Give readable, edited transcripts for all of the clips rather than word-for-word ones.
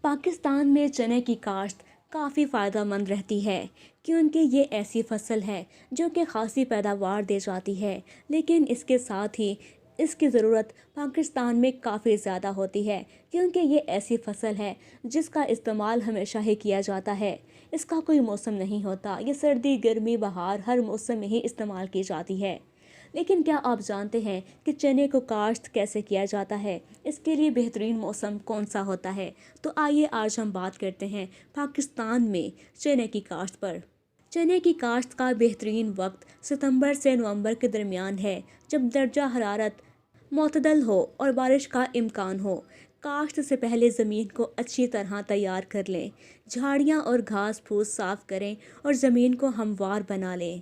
پاکستان میں چنے کی کاشت کافی فائدہ مند رہتی ہے کیونکہ یہ ایسی فصل ہے جو کہ خاصی پیداوار دے جاتی ہے، لیکن اس کے ساتھ ہی اس کی ضرورت پاکستان میں کافی زیادہ ہوتی ہے کیونکہ یہ ایسی فصل ہے جس کا استعمال ہمیشہ ہی کیا جاتا ہے۔ اس کا کوئی موسم نہیں ہوتا، یہ سردی، گرمی، بہار ہر موسم میں ہی استعمال کی جاتی ہے۔ لیکن کیا آپ جانتے ہیں کہ چنے کو کاشت کیسے کیا جاتا ہے؟ اس کے لیے بہترین موسم کون سا ہوتا ہے؟ تو آئیے آج ہم بات کرتے ہیں پاکستان میں چنے کی کاشت پر۔ چنے کی کاشت کا بہترین وقت ستمبر سے نومبر کے درمیان ہے، جب درجہ حرارت معتدل ہو اور بارش کا امکان ہو۔ کاشت سے پہلے زمین کو اچھی طرح تیار کر لیں، جھاڑیاں اور گھاس پھوس صاف کریں اور زمین کو ہموار بنا لیں۔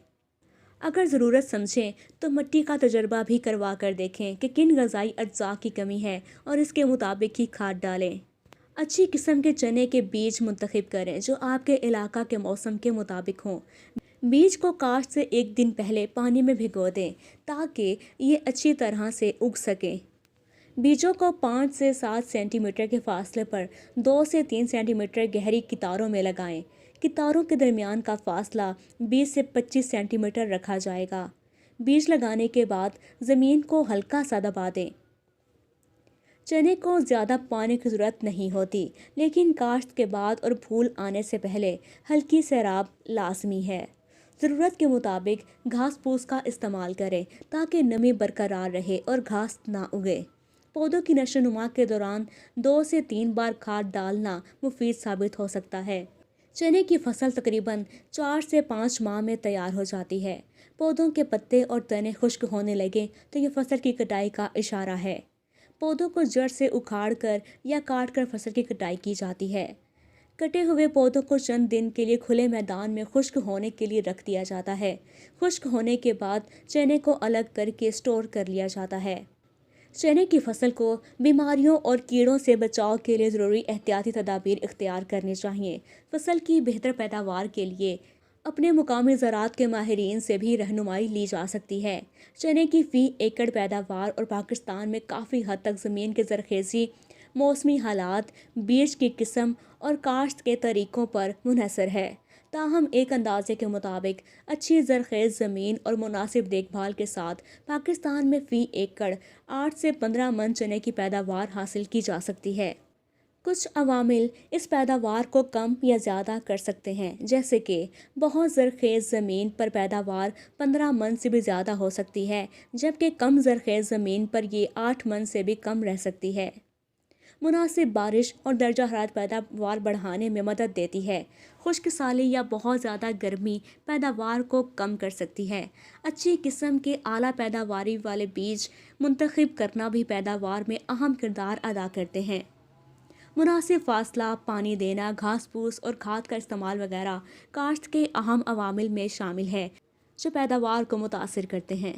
اگر ضرورت سمجھیں تو مٹی کا تجربہ بھی کروا کر دیکھیں کہ کن غذائی اجزاء کی کمی ہے اور اس کے مطابق ہی کھاد ڈالیں۔ اچھی قسم کے چنے کے بیج منتخب کریں جو آپ کے علاقہ کے موسم کے مطابق ہوں۔ بیج کو کاشت سے ایک دن پہلے پانی میں بھگو دیں تاکہ یہ اچھی طرح سے اگ سکیں۔ بیجوں کو 5 سے 7 سینٹی میٹر کے فاصلے پر 2 سے 3 سینٹی میٹر گہری کتاروں میں لگائیں۔ کتاروں کے درمیان کا فاصلہ 20 سے 25 سینٹی میٹر رکھا جائے گا۔ بیج لگانے کے بعد زمین کو ہلکا سا دبا دیں۔ چنے کو زیادہ پانی کی ضرورت نہیں ہوتی، لیکن کاشت کے بعد اور پھول آنے سے پہلے ہلکی سیراب لازمی ہے۔ ضرورت کے مطابق گھاس پھوس کا استعمال کریں تاکہ نمی برقرار رہے اور گھاس نہ اگے۔ پودوں کی نشو و نما کے دوران 2 سے 3 بار کھاد ڈالنا مفید ثابت ہو سکتا ہے۔ چنے کی فصل تقریباً 4 سے 5 ماہ میں تیار ہو جاتی ہے۔ پودوں کے پتے اور تنے خشک ہونے لگیں تو یہ فصل کی کٹائی کا اشارہ ہے۔ پودوں کو جڑ سے اکھاڑ کر یا کاٹ کر فصل کی کٹائی کی جاتی ہے۔ کٹے ہوئے پودوں کو چند دن کے لیے کھلے میدان میں خشک ہونے کے لیے رکھ دیا جاتا ہے۔ خشک ہونے کے بعد چنے کو الگ کر کے اسٹور کر لیا جاتا ہے۔ چنے کی فصل کو بیماریوں اور کیڑوں سے بچاؤ کے لیے ضروری احتیاطی تدابیر اختیار کرنی چاہیے۔ فصل کی بہتر پیداوار کے لیے اپنے مقامی زراعت کے ماہرین سے بھی رہنمائی لی جا سکتی ہے۔ چنے کی فی ایکڑ پیداوار اور پاکستان میں کافی حد تک زمین کی زرخیزی، موسمی حالات، بیج کی قسم اور کاشت کے طریقوں پر منحصر ہے۔ تاہم ایک اندازے کے مطابق اچھی زرخیز زمین اور مناسب دیکھ بھال کے ساتھ پاکستان میں فی ایکڑ 8 سے 15 من چنے کی پیداوار حاصل کی جا سکتی ہے۔ کچھ عوامل اس پیداوار کو کم یا زیادہ کر سکتے ہیں، جیسے کہ بہت زرخیز زمین پر پیداوار 15 من سے بھی زیادہ ہو سکتی ہے، جبکہ کم زرخیز زمین پر یہ 8 من سے بھی کم رہ سکتی ہے۔ مناسب بارش اور درجہ حرارت پیداوار بڑھانے میں مدد دیتی ہے۔ خشک سالی یا بہت زیادہ گرمی پیداوار کو کم کر سکتی ہے۔ اچھی قسم کے اعلیٰ پیداواری والے بیج منتخب کرنا بھی پیداوار میں اہم کردار ادا کرتے ہیں۔ مناسب فاصلہ، پانی دینا، گھاس پھوس اور کھاد کا استعمال وغیرہ کاشت کے اہم عوامل میں شامل ہے جو پیداوار کو متاثر کرتے ہیں۔